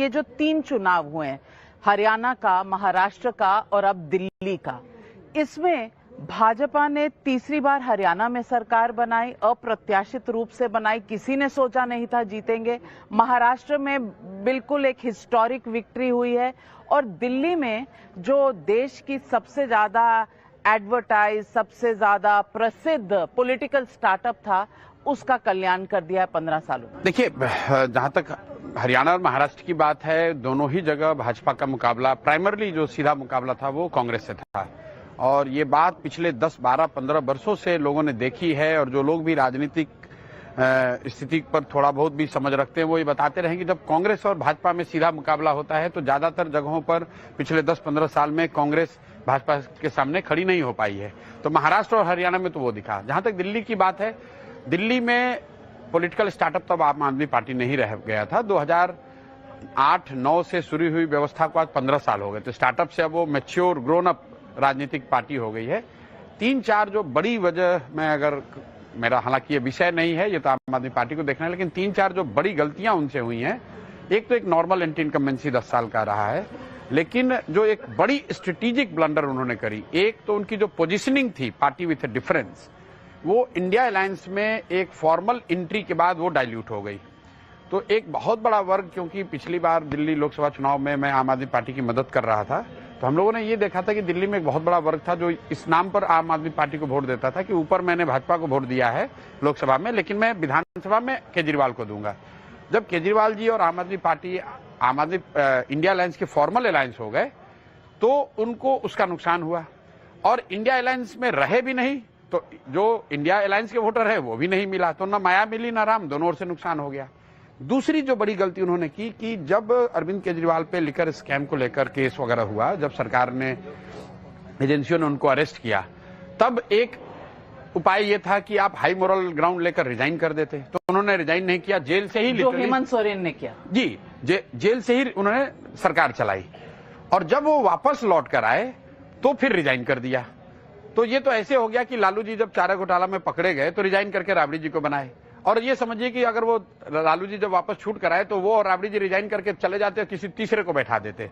ये जो 3 चुनाव हुए हैं, हरियाणा का, महाराष्ट्र का और अब दिल्ली का, इसमें भाजपा ने तीसरी बार हरियाणा में सरकार बनाई, अप्रत्याशित रूप से बनाई, किसी ने सोचा नहीं था जीतेंगे। महाराष्ट्र में बिल्कुल एक हिस्टोरिक विक्ट्री हुई है और दिल्ली में जो देश की सबसे ज्यादा एडवर्टाइज, सबसे ज्यादा प्रसिद्ध पॉलिटिकल स्टार्टअप था, उसका कल्याण कर दिया है 15 सालों में। देखिए, जहां तक हरियाणा और महाराष्ट्र की बात है, दोनों ही जगह भाजपा का मुकाबला, प्राइमरली जो सीधा मुकाबला था वो कांग्रेस से था और ये बात पिछले 10, 12, 15 वर्षों से लोगों ने देखी है और जो लोग भी राजनीतिक स्थिति पर थोड़ा बहुत भी समझ रखते हैं वो ये बताते रहे कि जब कांग्रेस और भाजपा में सीधा मुकाबला होता है तो ज्यादातर जगहों पर पिछले 10-15 साल में कांग्रेस भाजपा के सामने खड़ी नहीं हो पाई है। तो महाराष्ट्र और हरियाणा में तो वो दिखा। जहां तक दिल्ली की बात है, दिल्ली में पॉलिटिकल स्टार्टअप तब आम आदमी पार्टी नहीं रह गया था। 2008-9 से शुरू हुई व्यवस्था को आज 15 साल हो गए, तो स्टार्टअप से अब वो मैच्योर ग्रोन अप राजनीतिक पार्टी हो गई है। 3-4 जो बड़ी वजह, मैं अगर, मेरा हालांकि ये विषय नहीं है, ये तो आम आदमी पार्टी को देखना है, लेकिन 3-4 जो बड़ी गलतियां उनसे हुई हैं, एक तो एक नॉर्मल एंटी इनकम्बेंसी 10 साल का रहा है, लेकिन जो एक बड़ी स्ट्रेटेजिक ब्लंडर उन्होंने करी, एक तो उनकी जो पोजीशनिंग थी पार्टी विथ ए डिफरेंस, वो इंडिया अलायंस में एक फॉर्मल एंट्री के बाद वो डाइल्यूट हो गई। तो एक बहुत बड़ा वर्ग, क्योंकि पिछली बार दिल्ली लोकसभा चुनाव में मैं आम आदमी पार्टी की मदद कर रहा था, तो हम लोगों ने ये देखा था कि दिल्ली में एक बहुत बड़ा वर्ग था जो इस नाम पर आम आदमी पार्टी को वोट देता था कि ऊपर मैंने भाजपा को वोट दिया है लोकसभा में, लेकिन मैं विधानसभा में केजरीवाल को दूंगा। जब केजरीवाल जी और आम आदमी पार्टी, इंडिया अलायंस के फॉर्मल अलायंस हो गए तो उनको उसका नुकसान हुआ और इंडिया अलायंस में रहे भी नहीं, तो जो इंडिया अलायंस के वोटर है वो भी नहीं मिला, तो ना माया मिली ना राम, दोनों ओर से नुकसान हो गया। दूसरी जो बड़ी गलती उन्होंने की कि जब अरविंद केजरीवाल पे लिकर स्कैम को लेकर केस वगैरह हुआ, जब सरकार ने, एजेंसियों ने उनको अरेस्ट किया, तब एक उपाय ये था कि आप हाई मोरल ग्राउंड लेकर रिजाइन कर देते, तो उन्होंने रिजाइन नहीं किया, जेल से ही, जो हेमंत सोरेन ने किया जी, जेल से ही उन्होंने सरकार चलाई और जब वो वापस लौट कर आए तो फिर रिजाइन कर दिया। तो ये तो ऐसे हो गया कि लालू जी जब चारा घोटाला में पकड़े गए तो रिजाइन करके राबड़ी जी को बनाए, और ये समझिए कि अगर वो लालू जी जब वापस छूट कर आए तो वो और राबड़ी जी रिजाइन करके चले जाते, किसी तीसरे को बैठा देते,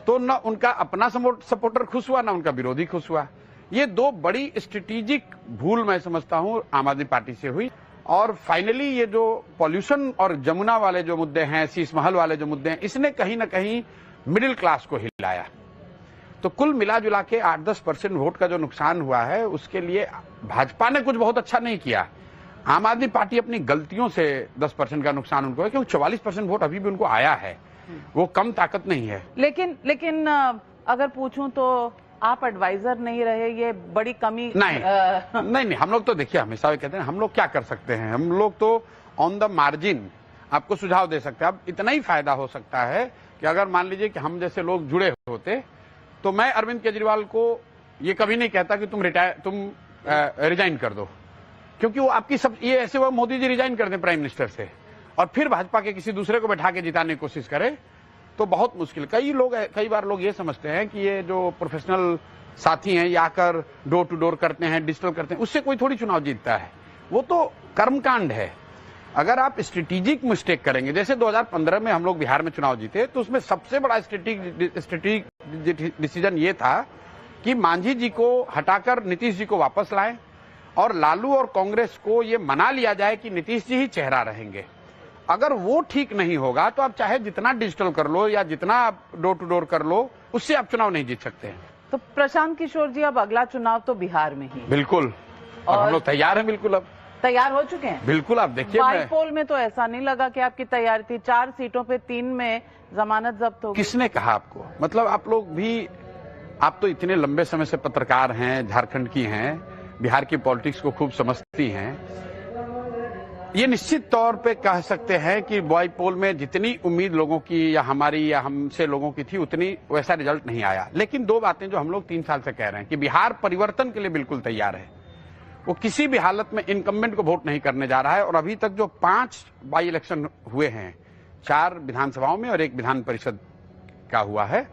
तो न उनका अपना सपोर्टर खुश हुआ ना उनका विरोधी खुश हुआ। ये दो बड़ी स्ट्रेटेजिक भूल मैं समझता हूं आम आदमी पार्टी से हुई। और फाइनली ये जो पॉल्यूशन और जमुना वाले जो मुद्दे हैं, शीश महल वाले जो मुद्दे हैं, इसने कहीं ना कहीं मिडिल क्लास को हिलाया। तो कुल मिला जुला के 8-10% वोट का जो नुकसान हुआ है, उसके लिए भाजपा ने कुछ बहुत अच्छा नहीं किया। आम आदमी पार्टी अपनी गलतियों से 10% का नुकसान उनको है, क्योंकि 44% वोट अभी भी उनको आया है, वो कम ताकत नहीं है। लेकिन अगर पूछूं तो आप एडवाइजर नहीं रहे, ये बड़ी कमी नहीं, हम लोग तो देखिए हमेशा कहते हैं हम लोग क्या कर सकते हैं, हम लोग तो ऑन द मार्जिन आपको सुझाव दे सकते हैं। अब इतना ही फायदा हो सकता है कि अगर मान लीजिए कि हम जैसे लोग जुड़े होते तो मैं अरविंद केजरीवाल को ये कभी नहीं कहता कि तुम रिजाइन कर दो, क्योंकि वो आपकी सब, ये ऐसे वो मोदी जी रिजाइन कर दें प्राइम मिनिस्टर से और फिर भाजपा के किसी दूसरे को बैठा के जिताने की कोशिश करे तो बहुत मुश्किल। कई बार लोग ये समझते हैं कि ये जो प्रोफेशनल साथी हैं ये आकर डोर टू डोर करते हैं, डिजिटल करते हैं, उससे कोई थोड़ी चुनाव जीतता है, वो तो कर्मकांड है। अगर आप स्ट्रेटेजिक मिस्टेक करेंगे, जैसे 2015 में हम लोग बिहार में चुनाव जीते, तो उसमें सबसे बड़ा स्ट्रेटेजिक डिसीजन ये था कि मांझी जी को हटाकर नीतीश जी को वापस लाएं और लालू और कांग्रेस को ये मना लिया जाए कि नीतीश जी ही चेहरा रहेंगे। अगर वो ठीक नहीं होगा तो आप चाहे जितना डिजिटल कर लो या जितना आप डोर टू डोर कर लो, उससे आप चुनाव नहीं जीत सकते हैं। तो प्रशांत किशोर जी, अब अगला चुनाव तो बिहार में ही। बिल्कुल, और हम लोग तैयार हैं, बिल्कुल अब तैयार हो चुके हैं। बिल्कुल, आप देखिए बाईपोल में तो ऐसा नहीं लगा कि आपकी तैयारी थी, 4 सीटों पे 3 में जमानत जब्त हो गई। किसने कहा आपको? मतलब आप लोग भी, आप तो इतने लंबे समय से पत्रकार हैं, झारखंड की हैं, बिहार की पॉलिटिक्स को खूब समझती हैं। ये निश्चित तौर पे कह सकते हैं कि बाईपोल में जितनी उम्मीद लोगों की या हमारी या हमसे लोगों की थी, उतनी वैसा रिजल्ट नहीं आया। लेकिन 2 बातें जो हम लोग 3 साल से कह रहे हैं कि बिहार परिवर्तन के लिए बिल्कुल तैयार है, वो किसी भी हालत में इनकम्बेंट को वोट नहीं करने जा रहा है। और अभी तक जो 5 बाई इलेक्शन हुए हैं, 4 विधानसभाओं में और 1 विधान परिषद का हुआ है,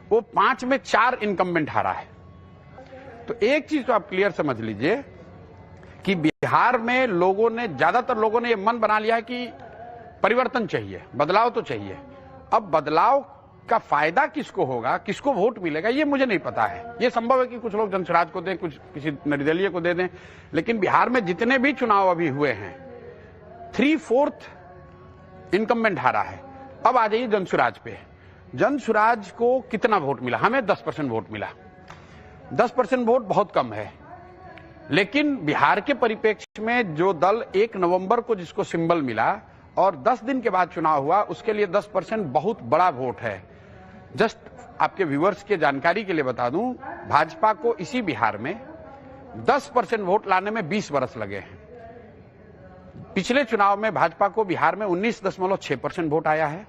वो 5 में 4 इनकम्बेंट हारा है। तो एक चीज तो आप क्लियर समझ लीजिए कि बिहार में ज्यादातर लोगों ने ये मन बना लिया है कि परिवर्तन चाहिए, बदलाव तो चाहिए। अब बदलाव का फायदा किसको होगा, किसको वोट मिलेगा, ये मुझे नहीं पता है। ये संभव है कि कुछ लोग जनसुराज को दें, कुछ किसी निर्दलीय को दे दें, लेकिन बिहार में जितने भी चुनाव अभी हुए हैं 3/4 इनकम्बेंट हारा है। अब आ जाइए जनसुराज पे। जनसुराज को कितना वोट मिला? हमें 10% वोट मिला। 10% वोट बहुत कम है, लेकिन बिहार के परिप्रेक्ष्य में जो दल 1 नवंबर को जिसको सिंबल मिला और 10 दिन के बाद चुनाव हुआ, उसके लिए 10% बहुत बड़ा वोट है। जस्ट आपके व्यूअर्स के जानकारी के लिए बता दूं, भाजपा को इसी बिहार में 10% वोट लाने में 20 वर्ष लगे हैं। पिछले चुनाव में भाजपा को बिहार में 19.6% वोट आया है।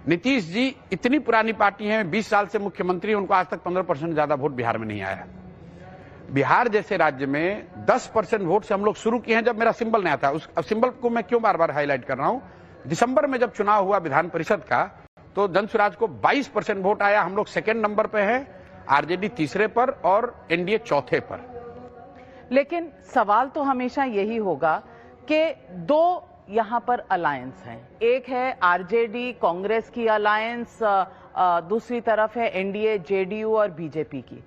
नीतीश जी इतनी पुरानी पार्टी है, 20 साल से मुख्यमंत्री, उनको आज तक 15% ज्यादा वोट बिहार में नहीं आया। बिहार जैसे राज्य में 10% वोट से हम लोग शुरू किए हैं जब मेरा सिंबल नहीं आता। उस सिंबल को मैं क्यों बार बार हाईलाइट कर रहा हूं? दिसंबर में जब चुनाव हुआ विधान परिषद का, तो जनसुराज को 22% वोट आया। हम लोग 2nd नंबर पे हैं, आरजेडी 3रे पर और एनडीए 4थे पर। लेकिन सवाल तो हमेशा यही होगा कि 2 यहां पर अलायंस हैं। एक है आरजेडी कांग्रेस की अलायंस, दूसरी तरफ है एनडीए जेडीयू और बीजेपी की।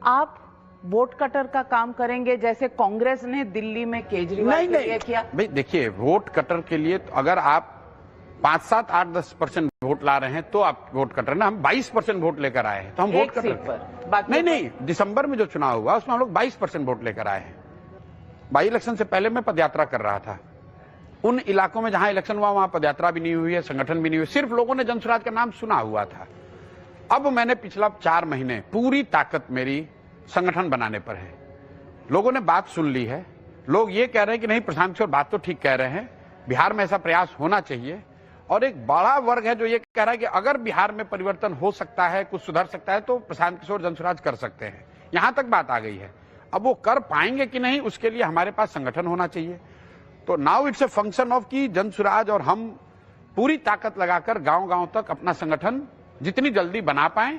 आप वोट कटर का काम करेंगे जैसे कांग्रेस ने दिल्ली में केजरीवाल के लिए किया? भाई देखिए, वोट कटर के लिए तो अगर आप 5, 7, 8, 10% वोट ला रहे हैं तो आप वोट कटर ना। हम 22% वोट लेकर आए हैं, तो हम वोट कटर पर नहीं, दिसंबर में जो चुनाव हुआ उसमें हम लोग 22% वोट लेकर आए हैं। बाई इलेक्शन से पहले मैं पदयात्रा कर रहा था। उन इलाकों में जहां इलेक्शन हुआ वहां पदयात्रा भी नहीं हुई है, संगठन भी नहीं हुई, सिर्फ लोगों ने जनसुराज का नाम सुना हुआ था। अब मैंने पिछला 4 महीने पूरी ताकत मेरी संगठन बनाने पर है। लोगों ने बात सुन ली है। लोग ये कह रहे हैं कि नहीं, प्रशांत किशोर बात तो ठीक कह रहे हैं, बिहार में ऐसा प्रयास होना चाहिए। और एक बड़ा वर्ग है जो ये कह रहा है कि अगर बिहार में परिवर्तन हो सकता है, कुछ सुधर सकता है, तो प्रशांत किशोर जनसुराज कर सकते हैं। यहां तक बात आ गई है। अब वो कर पाएंगे कि नहीं, उसके लिए हमारे पास संगठन होना चाहिए। तो now it's a function of कि जनसुराज और हम पूरी ताकत लगाकर गांव-गांव तक अपना संगठन जितनी जल्दी बना पाएं।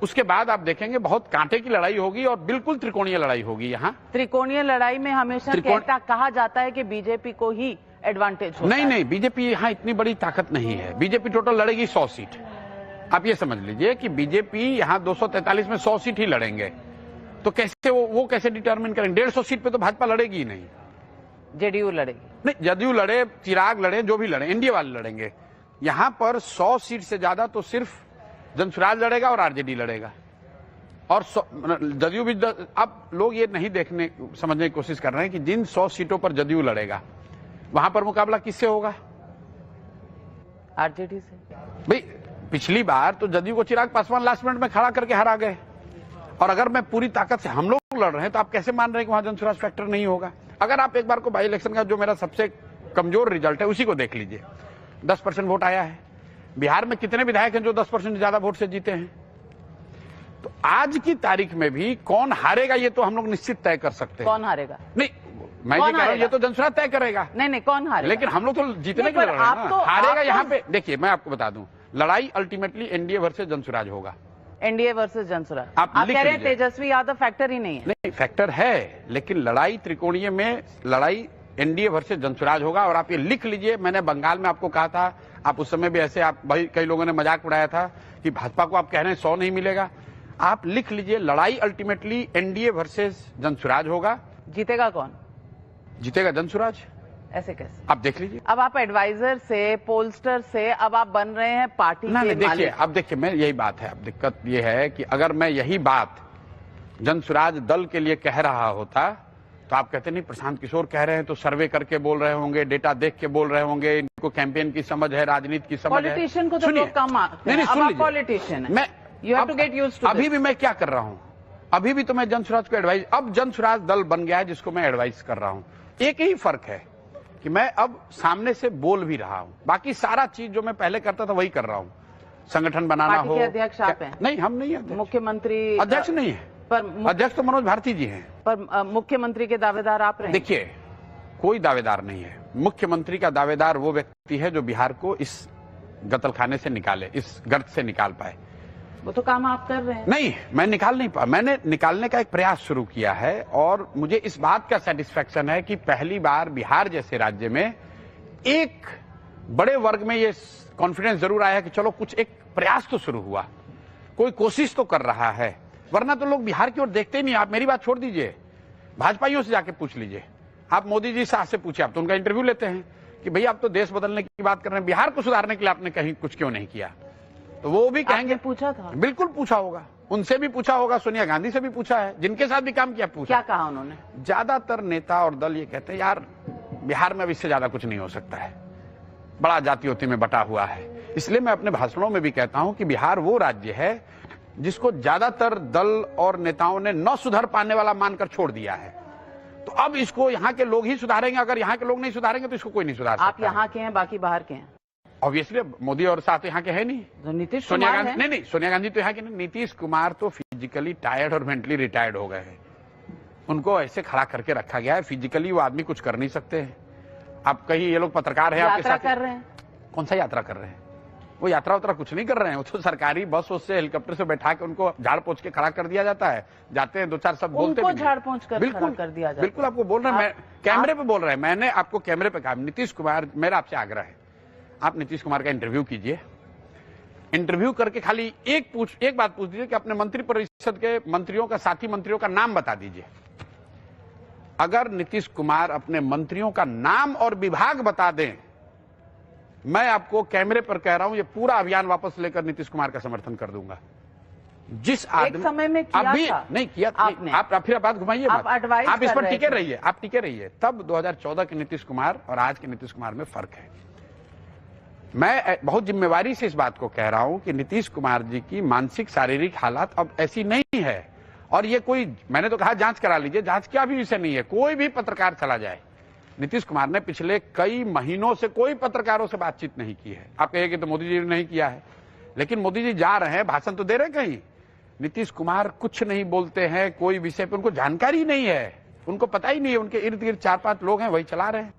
उसके बाद आप देखेंगे बहुत कांटे की लड़ाई होगी और बिल्कुल त्रिकोणीय लड़ाई होगी। यहाँ त्रिकोणीय लड़ाई में हमेशा कहा जाता है कि बीजेपी को ही एडवांटेज होता है। नहीं, बीजेपी यहाँ इतनी बड़ी ताकत नहीं है। बीजेपी टोटल लड़ेगी 100 सीट। आप ये समझ लीजिए कि बीजेपी यहाँ 243 में 100 सीट ही लड़ेंगे। तो कैसे वो कैसे डिटरमिन करेंगे? 150 सीट पे तो भाजपा लड़ेगी ही नहीं। जेडीयू लड़ेगी? नहीं, जदयू लड़े, चिराग लड़े, जो भी लड़े, एनडीए वाले लड़ेंगे। यहाँ पर 100 सीट से ज्यादा तो सिर्फ जनसुराज लड़ेगा और आरजेडी लड़ेगा। और जदयू भी अब लोग ये नहीं समझने की कोशिश कर रहे हैं कि जिन 100 सीटों पर जदयू लड़ेगा वहां पर मुकाबला किससे होगा? आरजेडी से। भाई पिछली बार तो जदयू को चिराग पासवान लास्ट मिनट में खड़ा करके हरा गए। और अगर मैं पूरी ताकत से हम लोग लड़ रहे हैं तो आप कैसे मान रहे हैं कि वहां जनसुराज फैक्टर नहीं होगा? अगर आप एक बार को बाई इलेक्शन का जो मेरा सबसे कमजोर रिजल्ट है उसी को देख लीजिए, 10% वोट आया है। बिहार में कितने विधायक हैं जो 10% ज्यादा वोट से जीते हैं? तो आज की तारीख में भी कौन हारेगा ये तो हम लोग निश्चित तय कर सकते हैं। कौन हारेगा? नहीं, मैं ये कह रहा हूं ये तो जनसुराज तय करेगा। नहीं, कौन हारेगा? लेकिन हम लोग तो जीतने के लिए लड़ रहे हैं ना। हारेगा यहाँ पे देखिए, मैं आपको बता दूं, लड़ाई अल्टीमेटली एनडीए वर्सेस जनसुराज होगा। NDA versus Jan Suraaj. आप कह रहे हैं तेजस्वी यादव फैक्टर ही नहीं है? नहीं, फैक्टर है, लेकिन लड़ाई त्रिकोणीय में लड़ाई एनडीए वर्सेस जनसुराज होगा। और आप ये लिख लीजिए, मैंने बंगाल में आपको कहा था, आप उस समय भी ऐसे आप भाई कई लोगों ने मजाक उड़ाया था कि भाजपा को आप कह रहे हैं 100 नहीं मिलेगा। आप लिख लीजिए, लड़ाई अल्टीमेटली एनडीए वर्सेस जनसुराज होगा। जीतेगा कौन? जीतेगा जनसुराज। ऐसे कैसे? आप देख लीजिए। अब आप एडवाइजर से, पोलस्टर से, अब आप बन रहे हैं पार्टी के मालिक। देखिए, अब देखिए, मैं यही बात है, अब दिक्कत ये है कि अगर मैं यही बात जनसुराज दल के लिए कह रहा होता तो आप कहते नहीं प्रशांत किशोर कह रहे हैं तो सर्वे करके बोल रहे होंगे, डेटा देख के बोल रहे होंगे, इनको कैंपेन की समझ है, राजनीति की समझ है। पॉलिटिशियन को तो लोग कम आते हैं। अब आप पॉलिटिशियन हैं। You have to get used to अभी भी मैं क्या कर रहा हूं? अभी भी तो मैं जनसुराज को एडवाइस, अब जनसुराज दल बन गया है जिसको मैं एडवाइस कर रहा हूं। एक ही फर्क है कि मैं अब सामने से बोल भी रहा हूं, बाकी सारा चीज जो मैं पहले करता था वही कर रहा हूं। संगठन बनाना हो। अध्यक्ष आप हैं? नहीं, हम नहीं है। मुख्यमंत्री अध्यक्ष नहीं है, पर अध्यक्ष तो मनोज भारती जी हैं। पर मुख्यमंत्री के दावेदार आप रहे? देखिए, कोई दावेदार नहीं है। मुख्यमंत्री का दावेदार वो व्यक्ति है जो बिहार को इस गतलखाने से निकाले, इस गर्त से निकाल पाए। वो तो काम आप कर रहे हैं। नहीं, मैं निकाल नहीं पा, मैंने निकालने का एक प्रयास शुरू किया है। और मुझे इस बात का सेटिस्फेक्शन है कि पहली बार बिहार जैसे राज्य में एक बड़े वर्ग में ये कॉन्फिडेंस जरूर आया कि चलो कुछ एक प्रयास तो शुरू हुआ, कोई कोशिश तो कर रहा है, वरना तो लोग बिहार की ओर देखते ही नहीं। आप मेरी बात छोड़ दीजिए, भाजपाइयों से जाके पूछ लीजिए, आप मोदी जी शाह से पूछिए, आप तो उनका इंटरव्यू लेते हैं कि भैया आप तो देश बदलने की बात कर रहे हैं, बिहार को सुधारने के लिए आपने कहीं कुछ क्यों नहीं किया? तो वो भी कहेंगे पूछा था, बिल्कुल पूछा होगा, उनसे भी पूछा होगा, सोनिया गांधी से भी पूछा है, जिनके साथ भी काम किया पूछा। क्या कहा उन्होंने? ज्यादातर नेता और दल ये कहते हैं यार बिहार में अब इससे ज्यादा कुछ नहीं हो सकता है, बड़ा जातियों में बटा हुआ है। इसलिए मैं अपने भाषणों में भी कहता हूं कि बिहार वो राज्य है जिसको ज्यादातर दल और नेताओं ने न सुधर पाने वाला मानकर छोड़ दिया है। तो अब इसको यहाँ के लोग ही सुधारेंगे, अगर यहाँ के लोग नहीं सुधारेंगे तो इसको कोई नहीं सुधार सकता। आप यहाँ के हैं, बाकी बाहर के हैं। ऑब्वियसली मोदी और साथ यहाँ के है नहीं, तो नीतीश सोनिया कुमार गांधी नहीं, सोनिया गांधी तो यहाँ के नहीं, नीतीश कुमार तो फिजिकली टायर्ड और मेंटली रिटायर्ड हो गए हैं। उनको ऐसे खड़ा करके रखा गया है, फिजिकली वो आदमी कुछ कर नहीं सकते हैं। आप कहीं ये लोग पत्रकार हैं आपके साथ कर रहे हैं, कौन सा यात्रा कर रहे हैं? वो यात्रा उतरा कुछ नहीं कर रहे हैं, वो तो सरकारी बस से हेलीकॉप्टर से बैठा के उनको झाड़ पोंछ के खड़ा कर दिया जाता है, जाते हैं दो चार शब्द बोलते हैं, झाड़ पोंछ कर खड़ा कर दिया जाता है। बिल्कुल आपको बोल रहे हैं, मैं कैमरे पे बोल रहे हैं, मैंने आपको कैमरे पे कहा नीतीश कुमार, मेरा आपसे आग्रह है आप नीतीश कुमार का इंटरव्यू कीजिए, इंटरव्यू करके खाली एक बात पूछ दीजिए कि अपने मंत्रिपरिषद के मंत्रियों का, साथी मंत्रियों का नाम बता दीजिए। अगर नीतीश कुमार अपने मंत्रियों का नाम और विभाग बता दें, मैं आपको कैमरे पर कह रहा हूं ये पूरा अभियान वापस लेकर नीतीश कुमार का समर्थन कर दूंगा। जिस आदमी एक समय में किया अभी था, नहीं किया आपने, आप फिर बात घुमाइए, आप इस पर टिके रहिए, आप टिके रहिए। तब 2014 के नीतीश कुमार और आज के नीतीश कुमार में फर्क है। मैं बहुत जिम्मेवारी से इस बात को कह रहा हूं कि नीतीश कुमार जी की मानसिक शारीरिक हालत अब ऐसी नहीं है। और ये कोई, मैंने तो कहा जांच करा लीजिए, जांच का भी विषय नहीं है, कोई भी पत्रकार चला जाए। नीतीश कुमार ने पिछले कई महीनों से कोई पत्रकारों से बातचीत नहीं की है। आप कहेंगे तो मोदी जी ने नहीं किया है, लेकिन मोदी जी जा रहे हैं, भाषण तो दे रहे कहीं, नीतीश कुमार कुछ नहीं बोलते हैं, कोई विषय पे उनको जानकारी नहीं है, उनको पता ही नहीं है, उनके इर्द गिर्द 4-5 लोग हैं वही चला रहे हैं।